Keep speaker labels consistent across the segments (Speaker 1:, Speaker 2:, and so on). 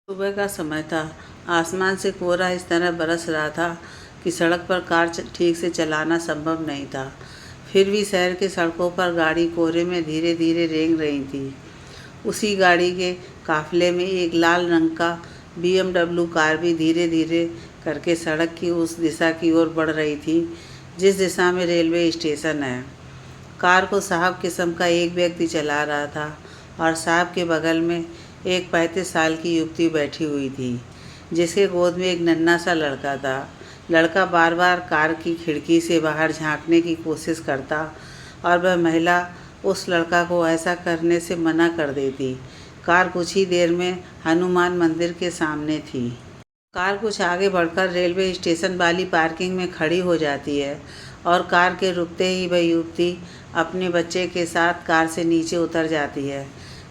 Speaker 1: सुबह का समय था। आसमान से कोहरा इस तरह बरस रहा था कि सड़क पर कार ठीक से चलाना संभव नहीं था। फिर भी शहर के सड़कों पर गाड़ी कोहरे में धीरे धीरे रेंग रही थी। उसी गाड़ी के काफिले में एक लाल रंग का BMW कार भी धीरे धीरे करके सड़क की उस दिशा की ओर बढ़ रही थी जिस दिशा में रेलवे स्टेशन है। कार को साहब किस्म का एक व्यक्ति चला रहा था और साहब के बगल में एक 35 साल की युवती बैठी हुई थी जिसके गोद में एक नन्हा सा लड़का था। लड़का बार बार कार की खिड़की से बाहर झांकने की कोशिश करता और वह महिला उस लड़का को ऐसा करने से मना कर देती। कार कुछ ही देर में हनुमान मंदिर के सामने थी। कार कुछ आगे बढ़कर रेलवे स्टेशन वाली पार्किंग में खड़ी हो जाती है और कार के रुकते ही वह युवती अपने बच्चे के साथ कार से नीचे उतर जाती है।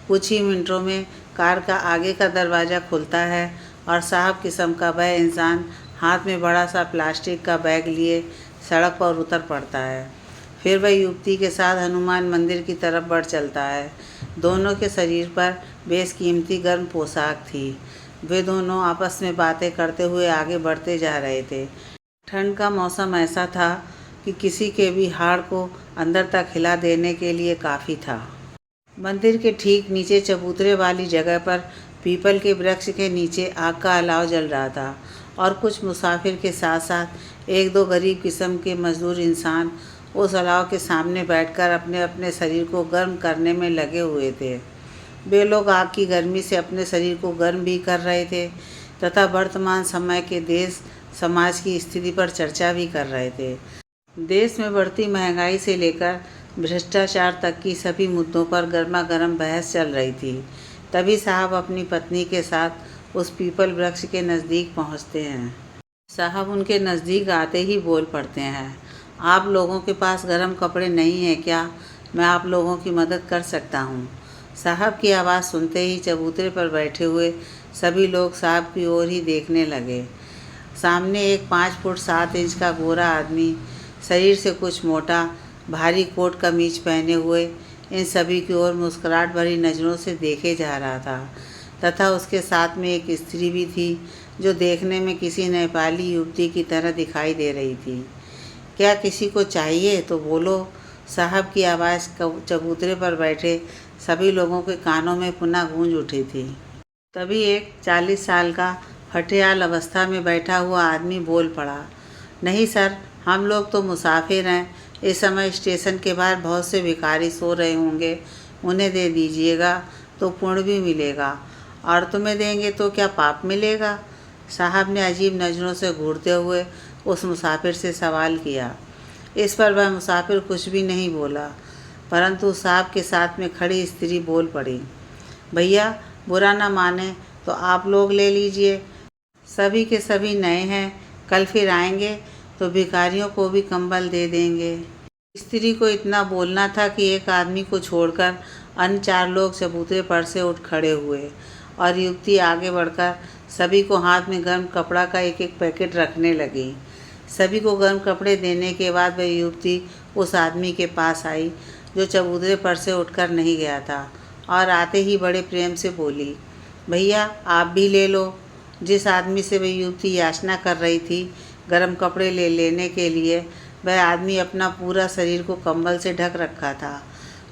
Speaker 1: कुछ ही मिनटों में कार का आगे का दरवाज़ा खुलता है और साहब किस्म का वह इंसान हाथ में बड़ा सा प्लास्टिक का बैग लिए सड़क पर उतर पड़ता है। फिर वह युवती के साथ हनुमान मंदिर की तरफ बढ़ चलता है। दोनों के शरीर पर बेशकीमती गर्म पोशाक थी। वे दोनों आपस में बातें करते हुए आगे बढ़ते जा रहे थे। ठंड का मौसम ऐसा था कि किसी के भी हाड़ को अंदर तक हिला देने के लिए काफ़ी था। मंदिर के ठीक नीचे चबूतरे वाली जगह पर पीपल के वृक्ष के नीचे आग का अलाव जल रहा था और कुछ मुसाफिर के साथ साथ एक दो गरीब किस्म के मजदूर इंसान उस अलाव के सामने बैठकर अपने अपने शरीर को गर्म करने में लगे हुए थे। वे लोग आग की गर्मी से अपने शरीर को गर्म भी कर रहे थे तथा वर्तमान समय के देश समाज की स्थिति पर चर्चा भी कर रहे थे। देश में बढ़ती महंगाई से लेकर भ्रष्टाचार तक की सभी मुद्दों पर गर्मा गर्म बहस चल रही थी। तभी साहब अपनी पत्नी के साथ उस पीपल वृक्ष के नज़दीक पहुंचते हैं। साहब उनके नज़दीक आते ही बोल पड़ते हैं, आप लोगों के पास गर्म कपड़े नहीं हैं क्या? मैं आप लोगों की मदद कर सकता हूँ। साहब की आवाज़ सुनते ही चबूतरे पर बैठे हुए सभी लोग साहब की ओर ही देखने लगे। सामने एक 5 फुट 7 इंच का गोरा आदमी, शरीर से कुछ मोटा, भारी कोट कमीज पहने हुए इन सभी की ओर मुस्कुराहट भरी नज़रों से देखे जा रहा था तथा उसके साथ में एक स्त्री भी थी जो देखने में किसी नेपाली युवती की तरह दिखाई दे रही थी। क्या किसी को चाहिए तो बोलो, साहब की आवाज़ चबूतरे पर बैठे सभी लोगों के कानों में पुनः गूंज उठी थी। तभी एक 40 साल का फटेहाल अवस्था में बैठा हुआ आदमी बोल पड़ा, नहीं सर, हम लोग तो मुसाफिर हैं। इस समय स्टेशन के बाहर बहुत से भिखारी सो रहे होंगे, उन्हें दे दीजिएगा तो पुण्य भी मिलेगा, और तुम्हें देंगे तो क्या पाप मिलेगा? साहब ने अजीब नज़रों से घूरते हुए उस मुसाफिर से सवाल किया। इस पर वह मुसाफिर कुछ भी नहीं बोला, परंतु साहब के साथ में खड़ी स्त्री बोल पड़ी, भैया बुरा ना माने तो आप लोग ले लीजिए, सभी के सभी नए हैं, कल फिर आएंगे तो भिखारियों को भी कंबल दे देंगे। स्त्री को इतना बोलना था कि एक आदमी को छोड़कर अन्य 4 लोग चबूतरे पर से उठ खड़े हुए और युवती आगे बढ़कर सभी को हाथ में गर्म कपड़ा का एक एक पैकेट रखने लगी। सभी को गर्म कपड़े देने के बाद वह युवती उस आदमी के पास आई जो चबूतरे पर से उठकर नहीं गया था और आते ही बड़े प्रेम से बोली, भैया आप भी ले लो। जिस आदमी से वह युवती याचना कर रही थी गर्म कपड़े ले लेने के लिए, वह आदमी अपना पूरा शरीर को कंबल से ढक रखा था।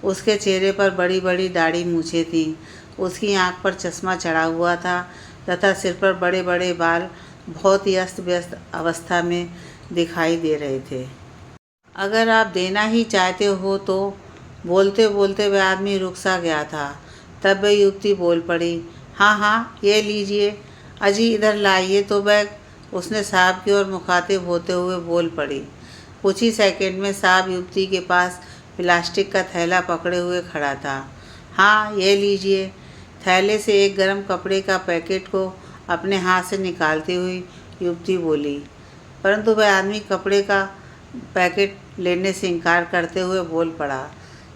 Speaker 1: उसके चेहरे पर बड़ी बड़ी दाढ़ी मूछें थीं, उसकी आंख पर चश्मा चढ़ा हुआ था तथा सिर पर बड़े बड़े बाल बहुत ही अस्त व्यस्त अवस्था में दिखाई दे रहे थे। अगर आप देना ही चाहते हो तो, बोलते बोलते वह आदमी रुक सा गया था। तब वह युवती बोल पड़ी, हाँ हाँ ये लीजिए, अजी इधर लाइए तो बैग। उसने साहब की ओर मुखातिब होते हुए बोल पड़ी। कुछ ही सेकंड में साहब युवती के पास प्लास्टिक का थैला पकड़े हुए खड़ा था। हाँ ये लीजिए। थैले से एक गर्म कपड़े का पैकेट को अपने हाथ से निकालती हुई युवती बोली, परंतु वह आदमी कपड़े का पैकेट लेने से इनकार करते हुए बोल पड़ा,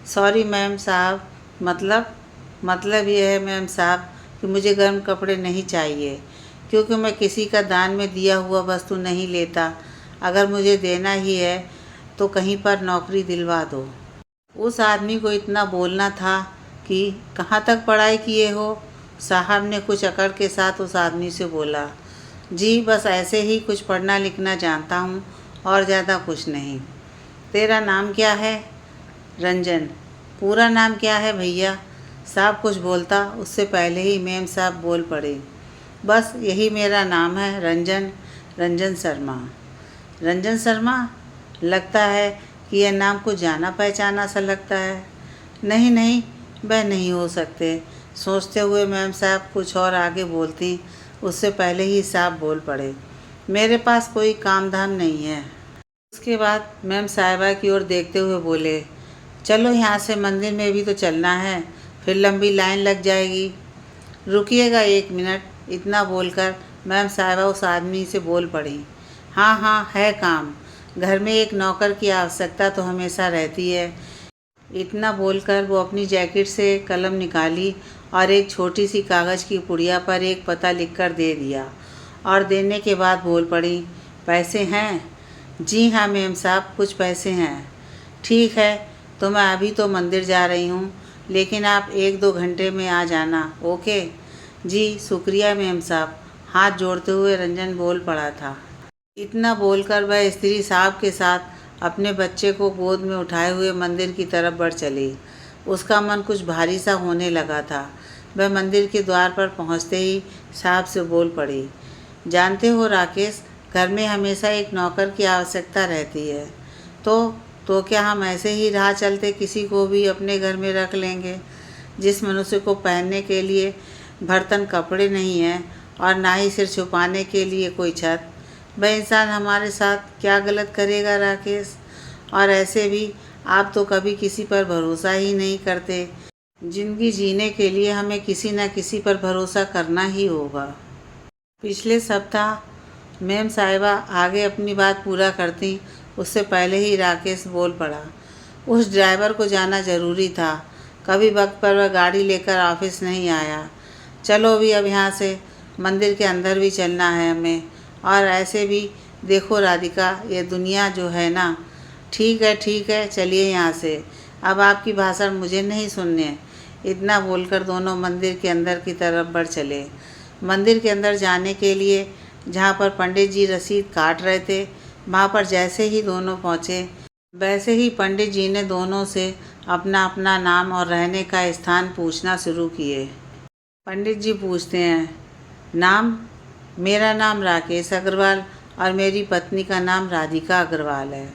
Speaker 1: सॉरी मैम साहब, मतलब यह है मैम साहब कि मुझे गर्म कपड़े नहीं चाहिए, क्योंकि मैं किसी का दान में दिया हुआ वस्तु नहीं लेता। अगर मुझे देना ही है तो कहीं पर नौकरी दिलवा दो। उस आदमी को इतना बोलना था कि कहाँ तक पढ़ाई किए हो? साहब ने कुछ अकड़ के साथ उस आदमी से बोला, जी बस ऐसे ही कुछ पढ़ना लिखना जानता हूँ और ज़्यादा कुछ नहीं। तेरा नाम क्या है? रंजन। पूरा नाम क्या है भैया? साहब कुछ बोलता उससे पहले ही मेम साहब बोल पड़े, बस यही मेरा नाम है, रंजन, रंजन शर्मा। रंजन शर्मा? लगता है कि यह नाम कुछ जाना पहचाना सा लगता है। नहीं नहीं, वह नहीं हो सकते। सोचते हुए मैम साहब कुछ और आगे बोलती उससे पहले ही साहब बोल पड़े, मेरे पास कोई काम धाम नहीं है। उसके बाद मैम साहिबा की ओर देखते हुए बोले, चलो यहाँ से मंदिर में भी तो चलना है, फिर लंबी लाइन लग जाएगी। रुकिएगा 1 मिनट। इतना बोलकर मैम साहिबा उस आदमी से बोल पड़ी, हाँ हाँ है काम, घर में एक नौकर की आवश्यकता तो हमेशा रहती है। इतना बोलकर वो अपनी जैकेट से कलम निकाली और एक छोटी सी कागज़ की पुड़िया पर एक पता लिखकर दे दिया और देने के बाद बोल पड़ी, पैसे हैं? जी हाँ मेम साहब, कुछ पैसे हैं। ठीक है, तो मैं अभी तो मंदिर जा रही हूँ, लेकिन आप 1-2 घंटे में आ जाना, ओके? जी शुक्रिया मेम साहब, हाथ जोड़ते हुए रंजन बोल पड़ा था। इतना बोलकर वह स्त्री साहब के साथ अपने बच्चे को गोद में उठाए हुए मंदिर की तरफ बढ़ चली। उसका मन कुछ भारी सा होने लगा था। वह मंदिर के द्वार पर पहुंचते ही साहब से बोल पड़ी, जानते हो राकेश, घर में हमेशा एक नौकर की आवश्यकता रहती है। तो क्या हम ऐसे ही राह चलते किसी को भी अपने घर में रख लेंगे? जिस मनुष्य को पहनने के लिए बर्तन कपड़े नहीं हैं और ना ही सिर छुपाने के लिए कोई छत, वह इंसान हमारे साथ क्या गलत करेगा राकेश? और ऐसे भी आप तो कभी किसी पर भरोसा ही नहीं करते। ज़िंदगी जीने के लिए हमें किसी न किसी पर भरोसा करना ही होगा। पिछले सप्ताह मैम साहिबा आगे अपनी बात पूरा करती उससे पहले ही राकेश बोल पड़ा, उस ड्राइवर को जाना ज़रूरी था, कभी वक्त पर वह गाड़ी लेकर ऑफिस नहीं आया। चलो अभी अब यहाँ से मंदिर के अंदर भी चलना है हमें। और ऐसे भी देखो राधिका, ये दुनिया जो है ना। ठीक है, चलिए यहाँ से, अब आपकी भाषण मुझे नहीं सुनने। इतना बोलकर दोनों मंदिर के अंदर की तरफ बढ़ चले। मंदिर के अंदर जाने के लिए जहाँ पर पंडित जी रसीद काट रहे थे, वहाँ पर जैसे ही दोनों पहुँचे, वैसे ही पंडित जी ने दोनों से अपना अपना नाम और रहने का स्थान पूछना शुरू किए। पंडित जी पूछते हैं, नाम? मेरा नाम राकेश अग्रवाल और मेरी पत्नी का नाम राधिका अग्रवाल है।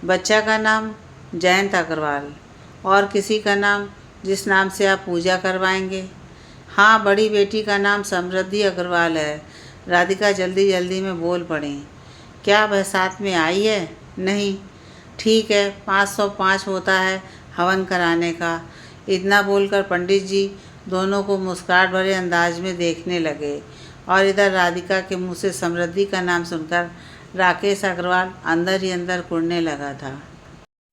Speaker 1: बच्चा का नाम? जयंत अग्रवाल। और किसी का नाम जिस नाम से आप पूजा करवाएंगे? हाँ, बड़ी बेटी का नाम समृद्धि अग्रवाल है। राधिका जल्दी जल्दी में बोल पड़ी। क्या वह साथ में आई है? नहीं। ठीक है, 505 होता है हवन कराने का। इतना बोलकर पंडित जी दोनों को मुस्कुराहट भरे अंदाज में देखने लगे और इधर राधिका के मुंह से समृद्धि का नाम सुनकर राकेश अग्रवाल अंदर ही अंदर कुड़ने लगा था।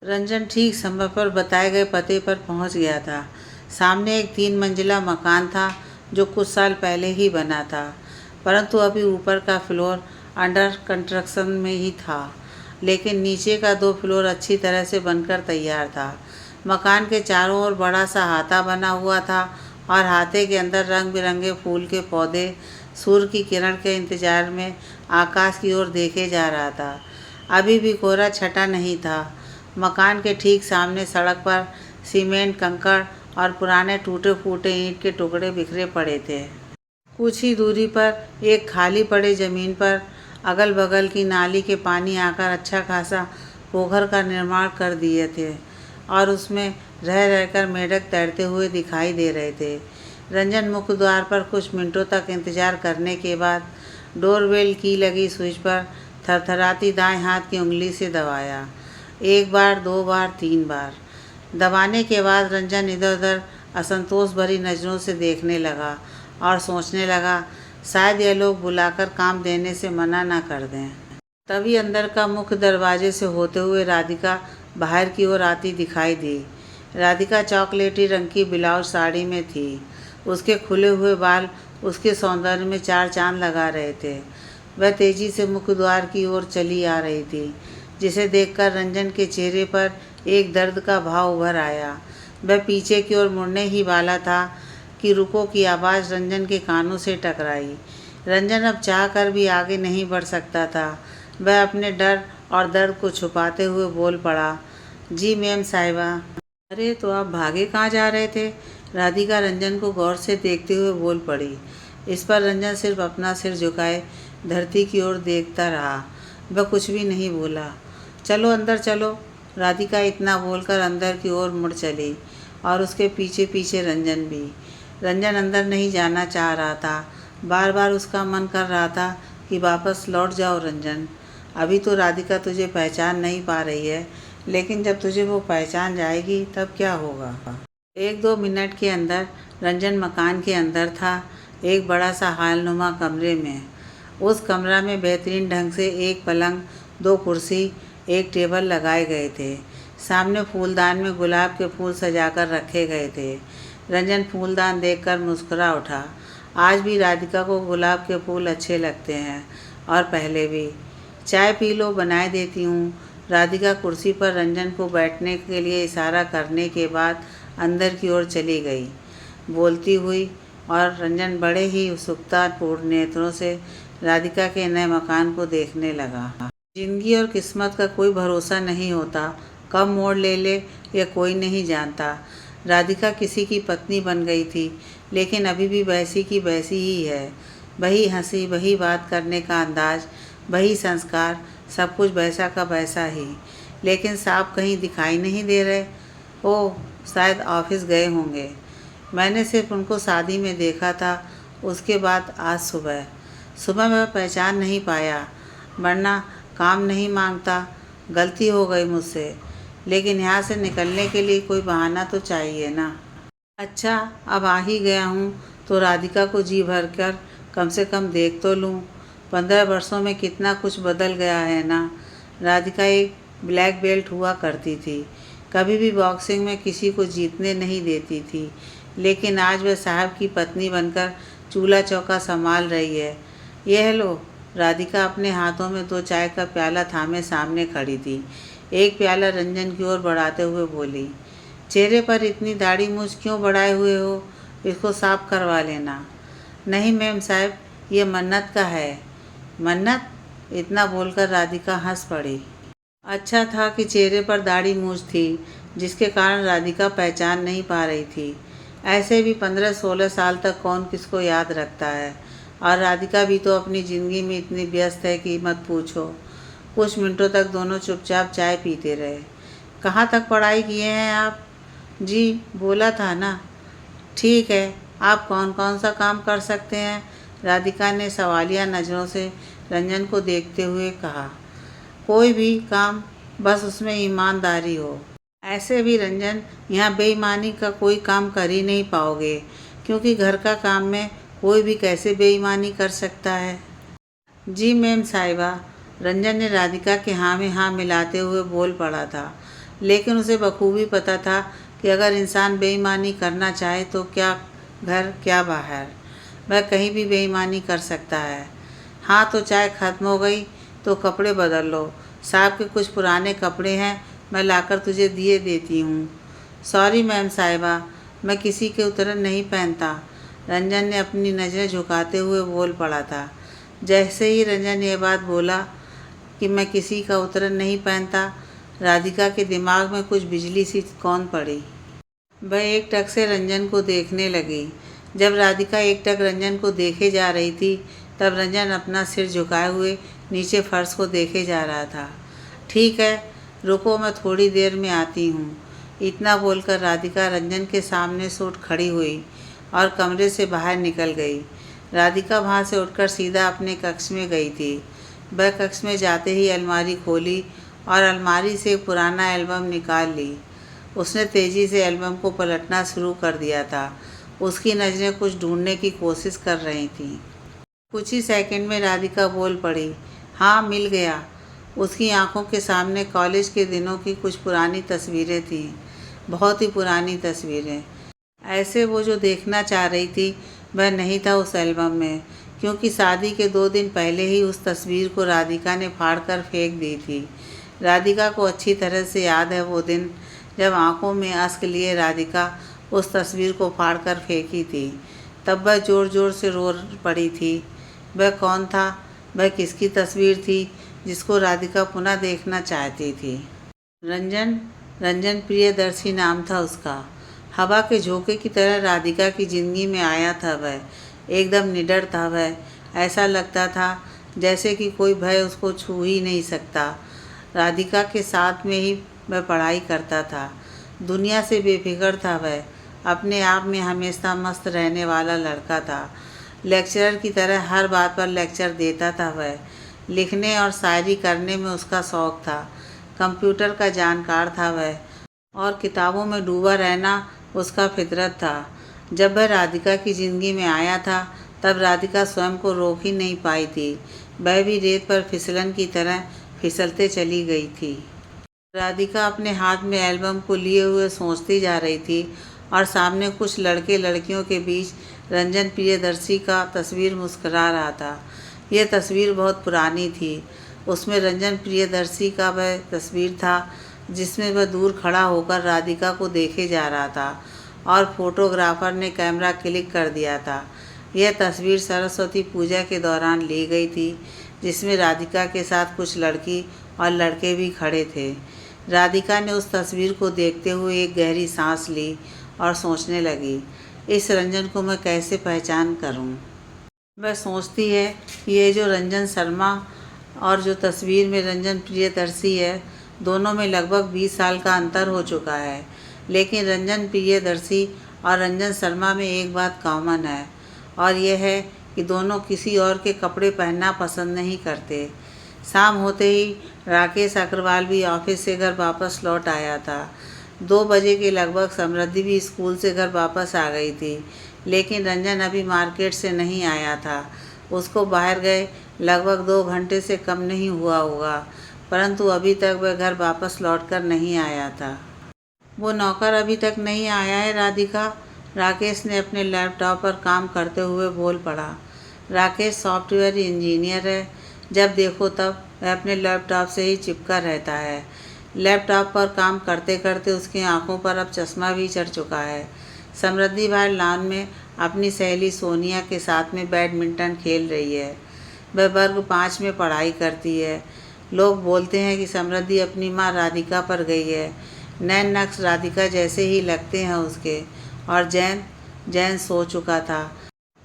Speaker 1: रंजन ठीक समय पर बताए गए पते पर पहुंच गया था। सामने एक 3 मंजिला मकान था जो कुछ साल पहले ही बना था, परंतु अभी ऊपर का फ्लोर अंडर कंस्ट्रक्शन में ही था, लेकिन नीचे का 2 फ्लोर अच्छी तरह से बनकर तैयार था। मकान के चारों ओर बड़ा सा हाता बना हुआ था और हाते के अंदर रंग बिरंगे फूल के पौधे सूर्य की किरण के इंतजार में आकाश की ओर देखे जा रहा था। अभी भी कोहरा छटा नहीं था। मकान के ठीक सामने सड़क पर सीमेंट, कंकड़ और पुराने टूटे फूटे ईंट के टुकड़े बिखरे पड़े थे। कुछ ही दूरी पर एक खाली पड़े ज़मीन पर अगल बगल की नाली के पानी आकर अच्छा खासा पोखर का निर्माण कर दिए थे और उसमें रह रहकर मेढक तैरते हुए दिखाई दे रहे थे। रंजन मुख्य द्वार पर कुछ मिनटों तक इंतजार करने के बाद डोरबेल की लगी स्विच पर थरथराती दाएं हाथ की उंगली से दबाया। 1 बार, 2 बार, 3 बार दबाने के बाद रंजन इधर उधर असंतोष भरी नज़रों से देखने लगा और सोचने लगा, शायद ये लोग बुलाकर काम देने से मना ना कर दें। तभी अंदर का मुख्य दरवाजे से होते हुए राधिका बाहर की ओर आती दिखाई दी। राधिका चॉकलेटी रंग की ब्लाउज साड़ी में थी। उसके खुले हुए बाल उसके सौंदर्य में 4 चांद लगा रहे थे। वह तेजी से मुख्य द्वार की ओर चली आ रही थी, जिसे देखकर रंजन के चेहरे पर एक दर्द का भाव उभर आया। वह पीछे की ओर मुड़ने ही वाला था कि रुको की आवाज़ रंजन के कानों से टकराई। रंजन अब चाह कर भी आगे नहीं बढ़ सकता था। वह अपने डर और दर्द को छुपाते हुए बोल पड़ा, जी मैम साहिबा। अरे तो आप भागे कहाँ जा रहे थे? राधिका रंजन को गौर से देखते हुए बोल पड़ी। इस पर रंजन सिर्फ अपना सिर झुकाए धरती की ओर देखता रहा। वह कुछ भी नहीं बोला। चलो अंदर चलो। राधिका इतना बोलकर अंदर की ओर मुड़ चली और उसके पीछे पीछे रंजन भी। रंजन अंदर नहीं जाना चाह रहा था। बार बार उसका मन कर रहा था कि वापस लौट जाओ रंजन। अभी तो राधिका तुझे पहचान नहीं पा रही है, लेकिन जब तुझे वो पहचान जाएगी तब क्या होगा? 1-2 मिनट के अंदर रंजन मकान के अंदर था, एक बड़ा सा हालनुमा कमरे में। उस कमरा में बेहतरीन ढंग से एक पलंग, 2 कुर्सी, एक टेबल लगाए गए थे। सामने फूलदान में गुलाब के फूल सजाकर रखे गए थे। रंजन फूलदान देखकर मुस्कुरा उठा। आज भी राधिका को गुलाब के फूल अच्छे लगते हैं, और पहले भी। चाय पी लो, बनाए देती हूँ। राधिका कुर्सी पर रंजन को बैठने के लिए इशारा करने के बाद अंदर की ओर चली गई, बोलती हुई, और रंजन बड़े ही उत्सुकतापूर्ण नेत्रों से राधिका के नए मकान को देखने लगा। जिंदगी और किस्मत का कोई भरोसा नहीं होता, कब मोड़ ले ले यह कोई नहीं जानता। राधिका किसी की पत्नी बन गई थी, लेकिन अभी भी वैसी की वैसी ही है। वही हंसी, वही बात करने का अंदाज, वही संस्कार, सब कुछ वैसा का वैसा ही। लेकिन साहब कहीं दिखाई नहीं दे रहे। ओह, शायद ऑफिस गए होंगे। मैंने सिर्फ उनको शादी में देखा था, उसके बाद आज सुबह मैं पहचान नहीं पाया। वरना काम नहीं मांगता, गलती हो गई मुझसे, लेकिन यहाँ से निकलने के लिए कोई बहाना तो चाहिए ना। अच्छा, अब आ ही गया हूँ तो राधिका को जी भर कर कम से कम देख तो लूँ। 15 वर्षों में कितना कुछ बदल गया है ना। राधिका एक ब्लैक बेल्ट हुआ करती थी, कभी भी बॉक्सिंग में किसी को जीतने नहीं देती थी, लेकिन आज वह साहब की पत्नी बनकर चूल्हा चौका संभाल रही है। यह लो। राधिका अपने हाथों में 2 चाय का प्याला थामे सामने खड़ी थी। एक प्याला रंजन की ओर बढ़ाते हुए बोली, चेहरे पर इतनी दाढ़ी मूछ क्यों बढ़ाए हुए हो? इसको साफ करवा लेना। नहीं मैम साहब, ये मन्नत का है। मन्नत? इतना बोलकर राधिका हंस पड़ी। अच्छा था कि चेहरे पर दाढ़ी मूछ थी, जिसके कारण राधिका पहचान नहीं पा रही थी। ऐसे भी 15-16 साल तक कौन किसको याद रखता है, और राधिका भी तो अपनी ज़िंदगी में इतनी व्यस्त है कि मत पूछो। कुछ मिनटों तक दोनों चुपचाप चाय पीते रहे। कहाँ तक पढ़ाई किए हैं आप? जी, बोला था ना। ठीक है, आप कौन कौन सा काम कर सकते हैं? राधिका ने सवालिया नज़रों से रंजन को देखते हुए कहा। कोई भी काम, बस उसमें ईमानदारी हो। ऐसे भी रंजन, यहाँ बेईमानी का कोई काम कर ही नहीं पाओगे, क्योंकि घर का काम में कोई भी कैसे बेईमानी कर सकता है। जी मैम साहिबा। रंजन ने राधिका के हाँ में हाँ मिलाते हुए बोल पड़ा था, लेकिन उसे बखूबी पता था कि अगर इंसान बेईमानी करना चाहे तो क्या घर क्या बाहर, वह कहीं भी बेईमानी कर सकता है। हाँ, तो चाय ख़त्म हो गई तो कपड़े बदल लो। साहब के कुछ पुराने कपड़े हैं, मैं लाकर तुझे दिए देती हूँ। सॉरी मैम साहिबा, मैं किसी के उतरन नहीं पहनता। रंजन ने अपनी नज़रें झुकाते हुए बोल पड़ा था। जैसे ही रंजन ये बात बोला कि मैं किसी का उतरन नहीं पहनता, राधिका के दिमाग में कुछ बिजली सी कौन पड़ी। वह एक टक से रंजन को देखने लगी। जब राधिका एक टक रंजन को देखे जा रही थी, तब रंजन अपना सिर झुकाए हुए नीचे फर्श को देखे जा रहा था। ठीक है, रुको, मैं थोड़ी देर में आती हूँ। इतना बोलकर राधिका रंजन के सामने से उठ खड़ी हुई और कमरे से बाहर निकल गई। राधिका वहाँ से उठकर सीधा अपने कक्ष में गई थी। वह कक्ष में जाते ही अलमारी खोली और अलमारी से एक पुराना एल्बम निकाल ली। उसने तेज़ी से एल्बम को पलटना शुरू कर दिया था। उसकी नज़रें कुछ ढूंढने की कोशिश कर रही थीं। कुछ ही सेकंड में राधिका बोल पड़ी, हाँ, मिल गया। उसकी आंखों के सामने कॉलेज के दिनों की कुछ पुरानी तस्वीरें थीं, बहुत ही पुरानी तस्वीरें। ऐसे वो जो देखना चाह रही थी वह नहीं था उस एल्बम में, क्योंकि शादी के 2 दिन पहले ही उस तस्वीर को राधिका ने फाड़कर फेंक दी थी। राधिका को अच्छी तरह से याद है वो दिन, जब आंखों में अश्क लिए राधिका उस तस्वीर को फाड़कर फेंकी थी। तब वह ज़ोर ज़ोर से रो पड़ी थी। वह कौन था? वह किसकी तस्वीर थी जिसको राधिका पुनः देखना चाहती थी? रंजन रंजन प्रियदर्शी नाम था उसका। हवा के झोंके की तरह राधिका की ज़िंदगी में आया था वह। एकदम निडर था वह। ऐसा लगता था जैसे कि कोई भय उसको छू ही नहीं सकता। राधिका के साथ में ही वह पढ़ाई करता था। दुनिया से बेफिक्र था वह। अपने आप में हमेशा मस्त रहने वाला लड़का था। लेक्चरर की तरह हर बात पर लेक्चर देता था वह। लिखने और शायरी करने में उसका शौक़ था। कंप्यूटर का जानकार था वह और किताबों में डूबा रहना उसका फितरत था। जब वह राधिका की ज़िंदगी में आया था तब राधिका स्वयं को रोक ही नहीं पाई थी। वह भी रेत पर फिसलन की तरह फिसलते चली गई थी। राधिका अपने हाथ में एल्बम को लिए हुए सोचती जा रही थी और सामने कुछ लड़के लड़कियों के बीच रंजन प्रियदर्शी का तस्वीर मुस्कुरा रहा था। यह तस्वीर बहुत पुरानी थी। उसमें रंजन प्रियदर्शी का वह तस्वीर था जिसमें वह दूर खड़ा होकर राधिका को देखे जा रहा था और फोटोग्राफर ने कैमरा क्लिक कर दिया था। यह तस्वीर सरस्वती पूजा के दौरान ली गई थी, जिसमें राधिका के साथ कुछ लड़की और लड़के भी खड़े थे। राधिका ने उस तस्वीर को देखते हुए एक गहरी सांस ली और सोचने लगी, इस रंजन को मैं कैसे पहचान करूं? वह सोचती है कि ये जो रंजन शर्मा और जो तस्वीर में रंजन प्रियदर्शी है, दोनों में लगभग 20 साल का अंतर हो चुका है। लेकिन रंजन प्रियदर्शी और रंजन शर्मा में एक बात कॉमन है और यह है कि दोनों किसी और के कपड़े पहनना पसंद नहीं करते। शाम होते ही राकेश अग्रवाल भी ऑफिस से घर वापस लौट आया था। 2 बजे के लगभग समृद्धि भी स्कूल से घर वापस आ गई थी, लेकिन रंजन अभी मार्केट से नहीं आया था। उसको बाहर गए लगभग 2 घंटे से कम नहीं हुआ होगा, परंतु अभी तक वह घर वापस लौटकर नहीं आया था। वो नौकर अभी तक नहीं आया है राधिका? राकेश ने अपने लैपटॉप पर काम करते हुए बोल पड़ा। राकेश सॉफ्टवेयर इंजीनियर है। जब देखो तब वह अपने लैपटॉप से ही चिपका रहता है। लैपटॉप पर काम करते करते उसकी आंखों पर अब चश्मा भी चढ़ चुका है। समृद्धि बाहर लॉन में अपनी सहेली सोनिया के साथ में बैडमिंटन खेल रही है। वह वर्ग 5 में पढ़ाई करती है। लोग बोलते हैं कि समृद्धि अपनी माँ राधिका पर गई है। नैन नक्श राधिका जैसे ही लगते हैं उसके। और जैन सो चुका था।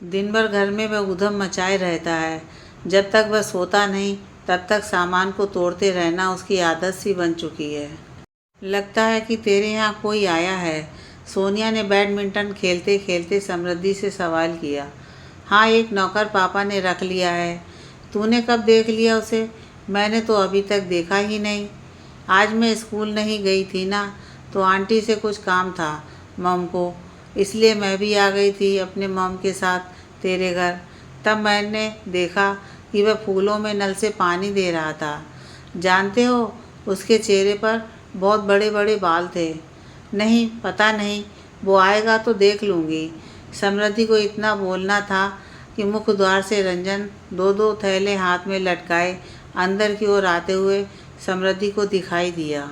Speaker 1: दिन भर घर में वह उधम मचाए रहता है। जब तक वह सोता नहीं तब तक सामान को तोड़ते रहना उसकी आदत सी बन चुकी है। लगता है कि तेरे यहाँ कोई आया है, सोनिया ने बैडमिंटन खेलते खेलते समृद्धि से सवाल किया। हाँ, एक नौकर पापा ने रख लिया है। तूने कब देख लिया उसे? मैंने तो अभी तक देखा ही नहीं। आज मैं स्कूल नहीं गई थी ना, तो आंटी से कुछ काम था मम को, इसलिए मैं भी आ गई थी अपने मम के साथ तेरे घर। तब मैंने देखा कि वह फूलों में नल से पानी दे रहा था। जानते हो, उसके चेहरे पर बहुत बड़े बड़े बाल थे। नहीं, पता नहीं, वो आएगा तो देख लूँगी। समृद्धि को इतना बोलना था कि मुख्य द्वार से रंजन 2-2 थैले हाथ में लटकाए अंदर की ओर आते हुए समृद्धि को दिखाई दिया।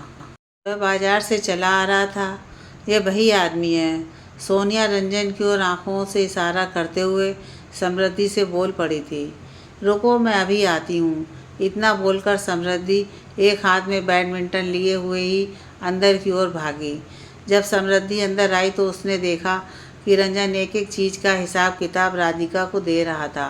Speaker 1: वह बाजार से चला आ रहा था। यह वही आदमी है। सोनिया रंजन की ओर आंखों से इशारा करते हुए समृद्धि से बोल पड़ी थी। रुको, मैं अभी आती हूँ। इतना बोलकर समृद्धि एक हाथ में बैडमिंटन लिए हुए ही अंदर की ओर भागी। जब समृद्धि अंदर आई तो उसने देखा कि रंजन एक एक चीज़ का हिसाब किताब राधिका को दे रहा था।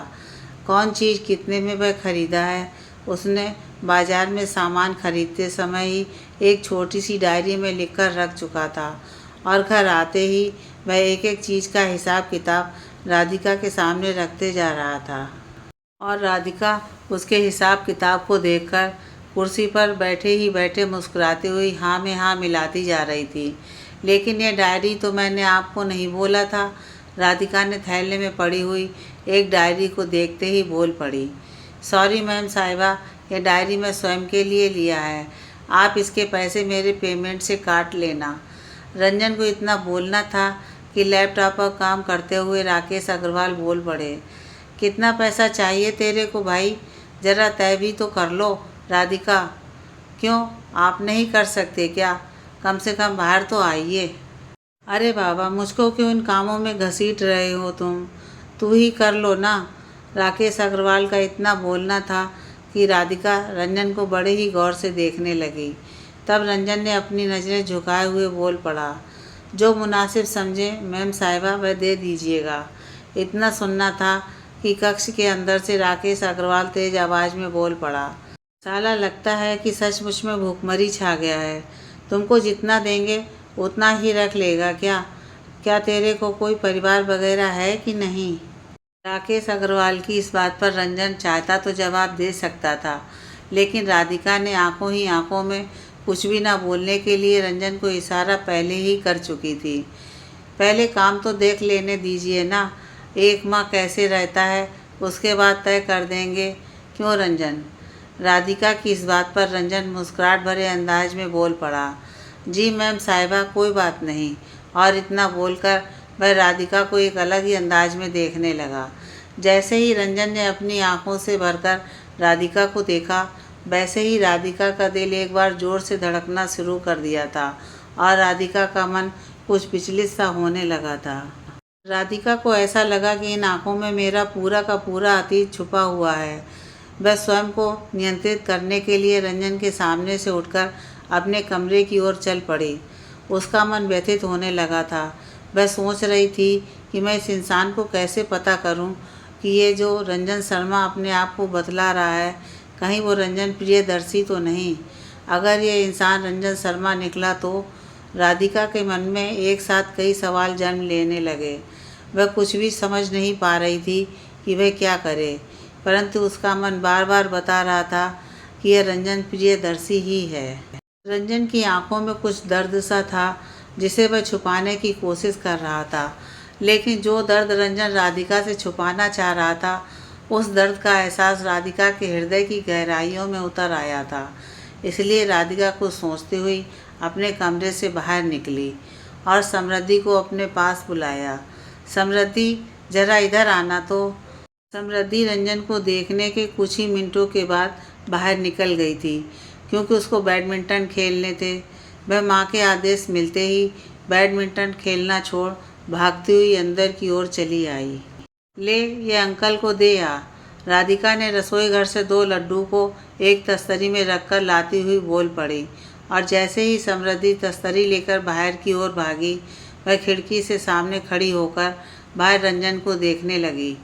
Speaker 1: कौन चीज़ कितने में वह खरीदा है, उसने बाजार में सामान खरीदते समय ही एक छोटी सी डायरी में लिखकर रख चुका था और घर आते ही वह एक एक चीज़ का हिसाब किताब राधिका के सामने रखते जा रहा था। और राधिका उसके हिसाब किताब को देखकर कुर्सी पर बैठे ही बैठे मुस्कुराती हुई हाँ में हाँ मिलाती जा रही थी। लेकिन यह डायरी तो मैंने आपको नहीं बोला था। राधिका ने थैले में पड़ी हुई एक डायरी को देखते ही बोल पड़ी। सॉरी मैम साहिबा, यह डायरी मैं स्वयं के लिए लिया है। आप इसके पैसे मेरे पेमेंट से काट लेना। रंजन को इतना बोलना था कि लैपटॉप पर काम करते हुए राकेश अग्रवाल बोल पड़े। कितना पैसा चाहिए तेरे को भाई? ज़रा तय भी तो कर लो। राधिका, क्यों आप नहीं कर सकते क्या? कम से कम बाहर तो आइए। अरे बाबा, मुझको क्यों इन कामों में घसीट रहे हो तुम? तू ही कर लो ना। राकेश अग्रवाल का इतना बोलना था कि राधिका रंजन को बड़े ही गौर से देखने लगी। तब रंजन ने अपनी नज़रें झुकाए हुए बोल पड़ा, जो मुनासिब समझे मैम साहिबा वह दे दीजिएगा। इतना सुनना था कि कक्ष के अंदर से राकेश अग्रवाल तेज आवाज़ में बोल पड़ा, साला लगता है कि सचमुच में भूखमरी छा गया है। तुमको जितना देंगे उतना ही रख लेगा क्या? क्या तेरे को कोई परिवार वगैरह है कि नहीं? राकेश अग्रवाल की इस बात पर रंजन चाहता तो जवाब दे सकता था, लेकिन राधिका ने आंखों ही आंखों में कुछ भी ना बोलने के लिए रंजन को इशारा पहले ही कर चुकी थी। पहले काम तो देख लेने दीजिए ना, एक माह कैसे रहता है उसके बाद तय कर देंगे, क्यों रंजन? राधिका की इस बात पर रंजन मुस्कुराहट भरे अंदाज में बोल पड़ा, जी मैम साहिबा, कोई बात नहीं। और इतना बोलकर वह राधिका को एक अलग ही अंदाज में देखने लगा। जैसे ही रंजन ने अपनी आंखों से भरकर राधिका को देखा, वैसे ही राधिका का दिल एक बार ज़ोर से धड़कना शुरू कर दिया था और राधिका का मन कुछ विचलित सा होने लगा था। राधिका को ऐसा लगा कि इन आंखों में मेरा पूरा का पूरा अतीत छुपा हुआ है। वह स्वयं को नियंत्रित करने के लिए रंजन के सामने से उठकर अपने कमरे की ओर चल पड़ी। उसका मन व्यथित होने लगा था। वह सोच रही थी कि मैं इस इंसान को कैसे पता करूं कि ये जो रंजन शर्मा अपने आप को बतला रहा है, कहीं वो रंजन प्रियदर्शी तो नहीं। अगर ये इंसान रंजन शर्मा निकला तो राधिका के मन में एक साथ कई सवाल जन्म लेने लगे। वह कुछ भी समझ नहीं पा रही थी कि वह क्या करे, परंतु उसका मन बार बार बता रहा था कि यह रंजन प्रियदर्शी ही है। रंजन की आंखों में कुछ दर्द सा था जिसे वह छुपाने की कोशिश कर रहा था, लेकिन जो दर्द रंजन राधिका से छुपाना चाह रहा था, उस दर्द का एहसास राधिका के हृदय की गहराइयों में उतर आया था। इसलिए राधिका को सोचते हुई अपने कमरे से बाहर निकली और समृद्धि को अपने पास बुलाया। समृद्धि, जरा इधर आना तो। समृद्धि रंजन को देखने के कुछ ही मिनटों के बाद बाहर निकल गई थी, क्योंकि उसको बैडमिंटन खेलने थे। वह माँ के आदेश मिलते ही बैडमिंटन खेलना छोड़ भागती हुई अंदर की ओर चली आई। ले, ये अंकल को दे आ। राधिका ने रसोई घर से 2 लड्डू को एक तस्तरी में रखकर लाती हुई बोल पड़ी, और जैसे ही समृद्धि तस्तरी लेकर बाहर की ओर भागी, वह खिड़की से सामने खड़ी होकर बाहर रंजन को देखने लगी।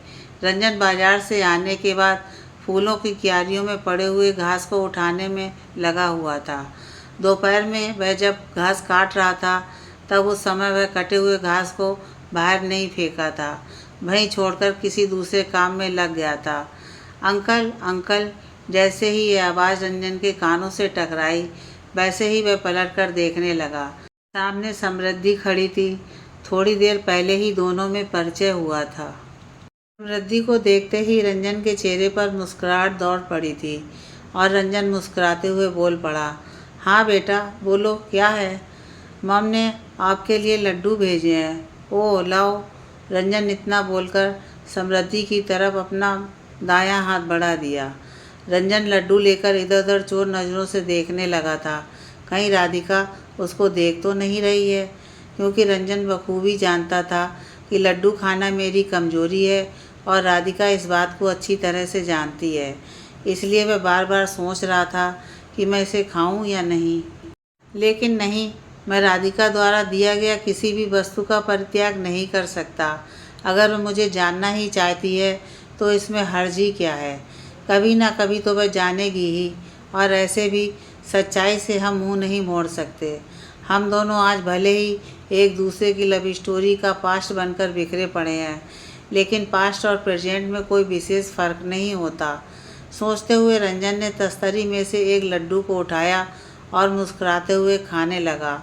Speaker 1: रंजन बाजार से आने के बाद फूलों की क्यारियों में पड़े हुए घास को उठाने में लगा हुआ था। दोपहर में वह जब घास काट रहा था, तब उस समय वह कटे हुए घास को बाहर नहीं फेंका था, वहीं छोड़कर किसी दूसरे काम में लग गया था। अंकल, अंकल, जैसे ही ये आवाज़ रंजन के कानों से टकराई, वैसे ही वह पलटकर देखने लगा। सामने समृद्धि खड़ी थी। थोड़ी देर पहले ही दोनों में परिचय हुआ था। समृद्धि को देखते ही रंजन के चेहरे पर मुस्कुराहट दौड़ पड़ी थी और रंजन मुस्कुराते हुए बोल पड़ा, हाँ बेटा, बोलो क्या है? मम ने आपके लिए लड्डू भेजे हैं। ओह लाओ। रंजन इतना बोलकर समृद्धि की तरफ अपना दायां हाथ बढ़ा दिया। रंजन लड्डू लेकर इधर उधर चोर नज़रों से देखने लगा था, कहीं राधिका उसको देख तो नहीं रही है, क्योंकि रंजन बखूबी जानता था कि लड्डू खाना मेरी कमजोरी है और राधिका इस बात को अच्छी तरह से जानती है। इसलिए वह बार बार सोच रहा था कि मैं इसे खाऊं या नहीं। लेकिन नहीं, मैं राधिका द्वारा दिया गया किसी भी वस्तु का परित्याग नहीं कर सकता। अगर वह मुझे जानना ही चाहती है तो इसमें हर्ज ही क्या है? कभी ना कभी तो वह जानेगी ही, और ऐसे भी सच्चाई से हम मुंह नहीं मोड़ सकते। हम दोनों आज भले ही एक दूसरे की लव स्टोरी का पास्ट बनकर बिखरे पड़े हैं, लेकिन पास्ट और प्रेजेंट में कोई विशेष फ़र्क नहीं होता। सोचते हुए रंजन ने तस्तरी में से एक लड्डू को उठाया और मुस्कुराते हुए खाने लगा,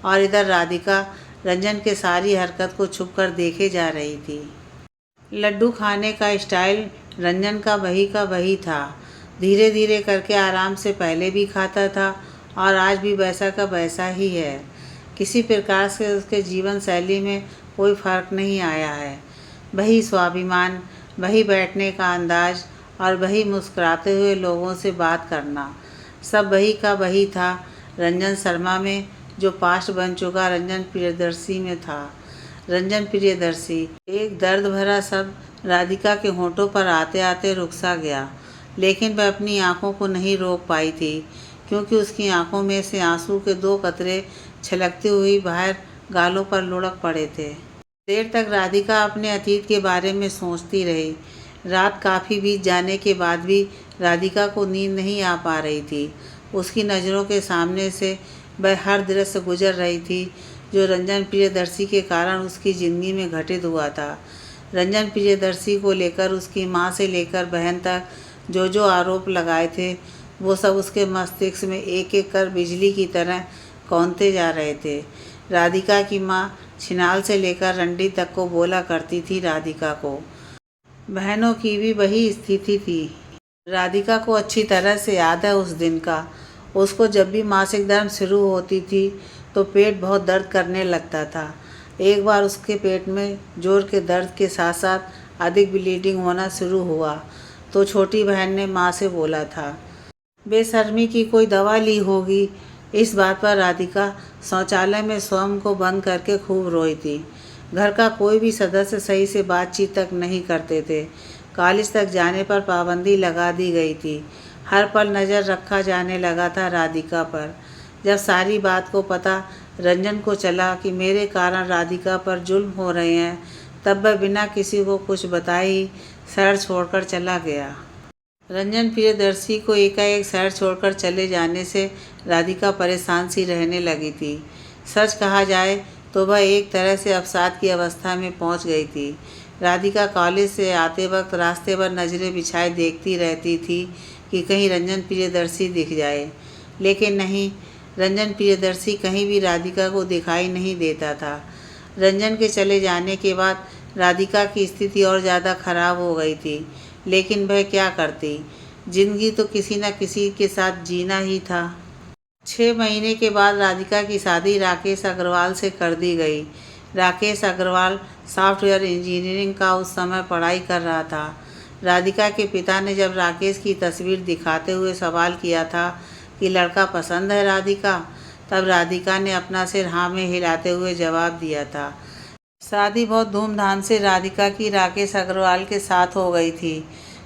Speaker 1: और इधर राधिका रंजन के सारी हरकत को छुपकर देखे जा रही थी। लड्डू खाने का स्टाइल रंजन का वही था। धीरे धीरे करके आराम से पहले भी खाता था और आज भी वैसा का वैसा ही है। किसी प्रकार से उसके जीवन शैली में कोई फ़र्क नहीं आया है। वही स्वाभिमान, वही बैठने का अंदाज और वही मुस्कुराते हुए लोगों से बात करना, सब वही का वही था रंजन शर्मा में, जो पास्ट बन चुका रंजन प्रियदर्शी में था। रंजन प्रियदर्शी। एक दर्द भरा शब्द राधिका के होठों पर आते आते रुक सा गया, लेकिन वह अपनी आंखों को नहीं रोक पाई थी, क्योंकि उसकी आंखों में से आंसू के 2 कतरे छलकती हुई बाहर गालों पर लुढ़क पड़े थे। देर तक राधिका अपने अतीत के बारे में सोचती रही। रात काफ़ी बीत जाने के बाद भी राधिका को नींद नहीं आ पा रही थी। उसकी नज़रों के सामने से वह हर दृश्य गुजर रही थी जो रंजन प्रियदर्शी के कारण उसकी ज़िंदगी में घटित हुआ था। रंजन प्रियदर्शी को लेकर उसकी माँ से लेकर बहन तक जो आरोप लगाए थे, वो सब उसके मस्तिष्क में एक एक कर बिजली की तरह कौंधते जा रहे थे। राधिका की माँ छिनाल से लेकर रंडी तक को बोला करती थी राधिका को। बहनों की भी वही स्थिति थी। राधिका को अच्छी तरह से याद है उस दिन का। उसको जब भी मासिक धर्म शुरू होती थी तो पेट बहुत दर्द करने लगता था। एक बार उसके पेट में जोर के दर्द के साथ साथ अधिक ब्लीडिंग होना शुरू हुआ तो छोटी बहन ने माँ से बोला था, बेशर्मी की कोई दवा ली होगी। इस बात पर राधिका शौचालय में स्वयं को बंद करके खूब रोई थी। घर का कोई भी सदस्य सही से बातचीत तक नहीं करते थे। कॉलेज तक जाने पर पाबंदी लगा दी गई थी। हर पल नज़र रखा जाने लगा था राधिका पर। जब सारी बात को पता रंजन को चला कि मेरे कारण राधिका पर जुल्म हो रहे हैं, तब वह बिना किसी को कुछ बताए ही शहर छोड़कर चला गया। रंजन प्रियदर्शी को एकाएक शहर छोड़कर चले जाने से राधिका परेशान सी रहने लगी थी। सच कहा जाए तो वह एक तरह से अवसाद की अवस्था में पहुंच गई थी। राधिका कॉलेज से आते वक्त रास्ते पर नज़रें बिछाए देखती रहती थी कि कहीं रंजन प्रियदर्शी दिख जाए, लेकिन नहीं, रंजन प्रियदर्शी कहीं भी राधिका को दिखाई नहीं देता था। रंजन के चले जाने के बाद राधिका की स्थिति और ज़्यादा खराब हो गई थी, लेकिन वह क्या करती। जिंदगी तो किसी न किसी के साथ जीना ही था। 6 महीने के बाद राधिका की शादी राकेश अग्रवाल से कर दी गई। राकेश अग्रवाल सॉफ्टवेयर इंजीनियरिंग का उस समय पढ़ाई कर रहा था। राधिका के पिता ने जब राकेश की तस्वीर दिखाते हुए सवाल किया था कि लड़का पसंद है राधिका, तब राधिका ने अपना सिर हाँ में हिलाते हुए जवाब दिया था। शादी बहुत धूमधाम से राधिका की राकेश अग्रवाल के साथ हो गई थी।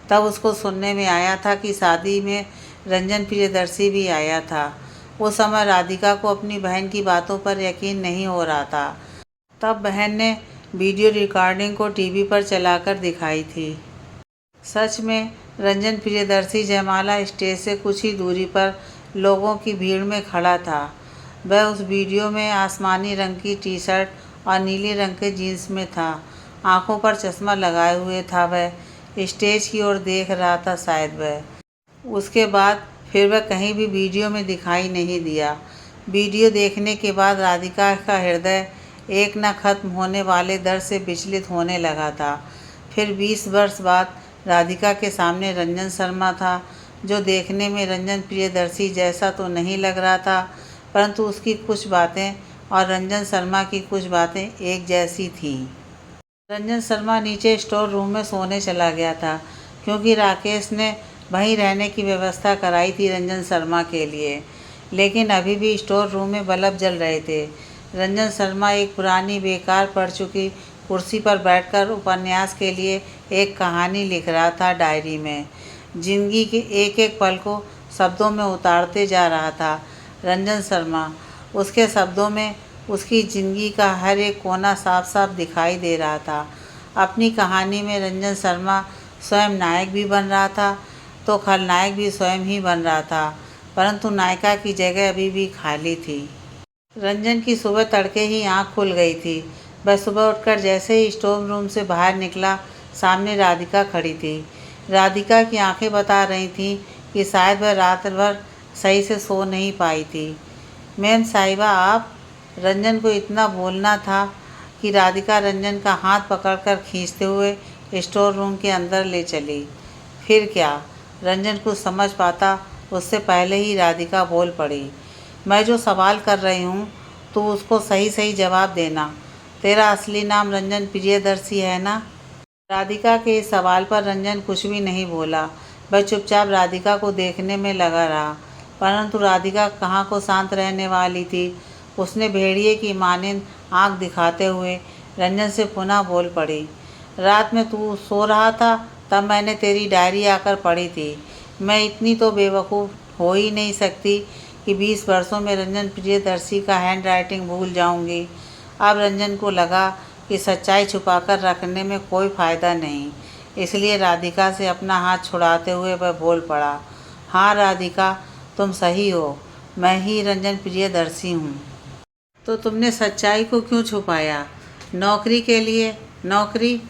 Speaker 1: तब उसको सुनने में आया था कि शादी में रंजन प्रियदर्शी भी आया था। उस समय राधिका को अपनी बहन की बातों पर यकीन नहीं हो रहा था। तब बहन ने वीडियो रिकॉर्डिंग को टीवी पर चलाकर दिखाई थी। सच में रंजन प्रियदर्शी जयमाला स्टेज से कुछ ही दूरी पर लोगों की भीड़ में खड़ा था। वह उस वीडियो में आसमानी रंग की टी-शर्ट और नीले रंग के जीन्स में था। आंखों पर चश्मा लगाए हुए था। वह स्टेज की ओर देख रहा था शायद वह। उसके बाद फिर वह कहीं भी वीडियो में दिखाई नहीं दिया। वीडियो देखने के बाद राधिका का हृदय एक न खत्म होने वाले दर्द से विचलित होने लगा था। फिर 20 वर्ष बाद राधिका के सामने रंजन शर्मा था, जो देखने में रंजन प्रियदर्शी जैसा तो नहीं लग रहा था, परंतु उसकी कुछ बातें और रंजन शर्मा की कुछ बातें एक जैसी थीं। रंजन शर्मा नीचे स्टोर रूम में सोने चला गया था, क्योंकि राकेश ने वहीं रहने की व्यवस्था कराई थी रंजन शर्मा के लिए। लेकिन अभी भी स्टोर रूम में बल्ब जल रहे थे। रंजन शर्मा एक पुरानी बेकार पड़ चुकी कुर्सी पर बैठकर उपन्यास के लिए एक कहानी लिख रहा था डायरी में। जिंदगी के एक एक पल को शब्दों में उतारते जा रहा था रंजन शर्मा। उसके शब्दों में उसकी ज़िंदगी का हर एक कोना साफ साफ दिखाई दे रहा था। अपनी कहानी में रंजन शर्मा स्वयं नायक भी बन रहा था तो खलनायक भी स्वयं ही बन रहा था, परंतु नायिका की जगह अभी भी खाली थी। रंजन की सुबह तड़के ही आँख खुल गई थी। वह सुबह उठकर जैसे ही स्टोर रूम से बाहर निकला, सामने राधिका खड़ी थी। राधिका की आंखें बता रही थीं कि शायद वह रात भर सही से सो नहीं पाई थी। मैम साहिबा आप। रंजन को इतना बोलना था कि राधिका रंजन का हाथ पकड़कर खींचते हुए स्टोर रूम के अंदर ले चली। फिर क्या, रंजन कुछ समझ पाता उससे पहले ही राधिका बोल पड़ी, मैं जो सवाल कर रही हूँ तो उसको सही सही जवाब देना। तेरा असली नाम रंजन प्रियदर्शी है ना? राधिका के इस सवाल पर रंजन कुछ भी नहीं बोला। वह चुपचाप राधिका को देखने में लगा रहा, परंतु राधिका कहाँ को शांत रहने वाली थी। उसने भेड़िए की मानिंद आंख दिखाते हुए रंजन से पुनः बोल पड़ी। रात में तू सो रहा था तब मैंने तेरी डायरी आकर पढ़ी थी। मैं इतनी तो बेवकूफ़ हो ही नहीं सकती कि 20 वर्षों में रंजन प्रियदर्शी का हैंड राइटिंग भूल जाऊंगी। अब रंजन को लगा कि सच्चाई छुपाकर रखने में कोई फ़ायदा नहीं, इसलिए राधिका से अपना हाथ छुड़ाते हुए वह बोल पड़ा, हाँ राधिका, तुम सही हो, मैं ही रंजन प्रियदर्शी हूँ। तो तुमने सच्चाई को क्यों छुपाया? नौकरी के लिए। नौकरी?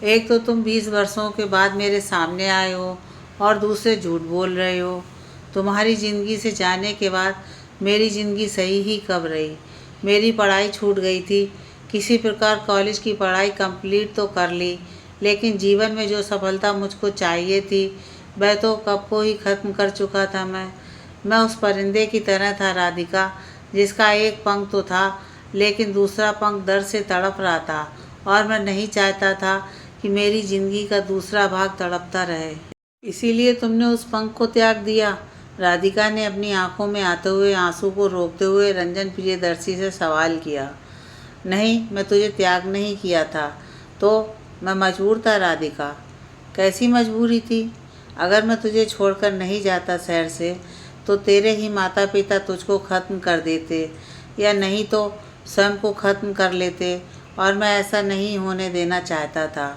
Speaker 1: एक तो तुम 20 वर्षों के बाद मेरे सामने आए हो और दूसरे झूठ बोल रहे हो। तुम्हारी ज़िंदगी से जाने के बाद मेरी ज़िंदगी सही ही कब रही? मेरी पढ़ाई छूट गई थी। किसी प्रकार कॉलेज की पढ़ाई कंप्लीट तो कर ली, लेकिन जीवन में जो सफलता मुझको चाहिए थी वह तो कब को ही ख़त्म कर चुका था। मैं उस परिंदे की तरह था राधिका, जिसका एक पंख तो था लेकिन दूसरा पंख दर्द से तड़प रहा था, और मैं नहीं चाहता था कि मेरी ज़िंदगी का दूसरा भाग तड़पता रहे। इसीलिए तुमने उस पंख को त्याग दिया? राधिका ने अपनी आंखों में आते हुए आंसू को रोकते हुए रंजन प्रियदर्शी से सवाल किया। नहीं, मैं तुझे त्याग नहीं किया था, तो मैं मजबूर था राधिका। कैसी मजबूरी थी? अगर मैं तुझे छोड़कर नहीं जाता शहर से तो तेरे ही माता पिता तुझको ख़त्म कर देते, या नहीं तो स्वयं को ख़त्म कर लेते, और मैं ऐसा नहीं होने देना चाहता था।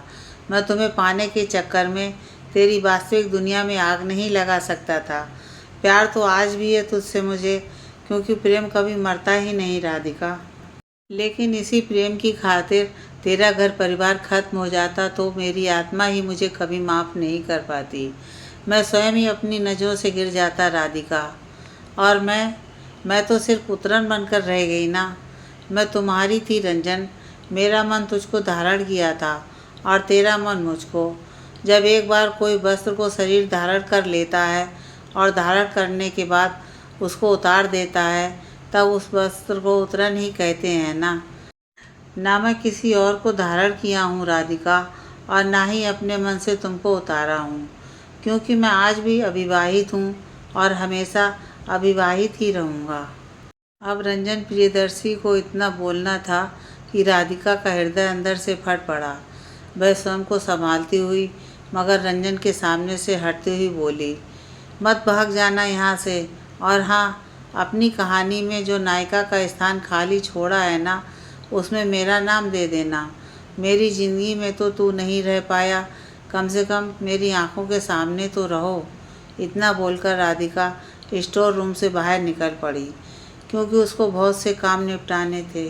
Speaker 1: मैं तुम्हें पाने के चक्कर में तेरी वास्तविक दुनिया में आग नहीं लगा सकता था। प्यार तो आज भी है तुझसे मुझे, क्योंकि प्रेम कभी मरता ही नहीं राधिका। लेकिन इसी प्रेम की खातिर तेरा घर परिवार खत्म हो जाता तो मेरी आत्मा ही मुझे कभी माफ़ नहीं कर पाती। मैं स्वयं ही अपनी नज़रों से गिर जाता राधिका। और मैं तो सिर्फ पुत्रन बनकर रह गई ना। मैं तुम्हारी थी रंजन, मेरा मन तुझको धारण किया था और तेरा मन मुझको। जब एक बार कोई वस्त्र को शरीर धारण कर लेता है और धारण करने के बाद उसको उतार देता है, तब उस वस्त्र को उतरन ही कहते हैं ना। ना मैं किसी और को धारण किया हूँ राधिका, और ना ही अपने मन से तुमको उतारा हूँ, क्योंकि मैं आज भी अविवाहित हूँ और हमेशा अविवाहित ही रहूँगा। अब रंजन प्रियदर्शी को इतना बोलना था कि राधिका का हृदय अंदर से फट पड़ा। वह स्वयं को संभालती हुई मगर रंजन के सामने से हटती हुई बोली, मत भाग जाना यहाँ से, और हाँ, अपनी कहानी में जो नायिका का स्थान खाली छोड़ा है ना, उसमें मेरा नाम दे देना। मेरी ज़िंदगी में तो तू नहीं रह पाया, कम से कम मेरी आंखों के सामने तो रहो। इतना बोलकर राधिका स्टोर रूम से बाहर निकल पड़ी, क्योंकि उसको बहुत से काम निपटाने थे।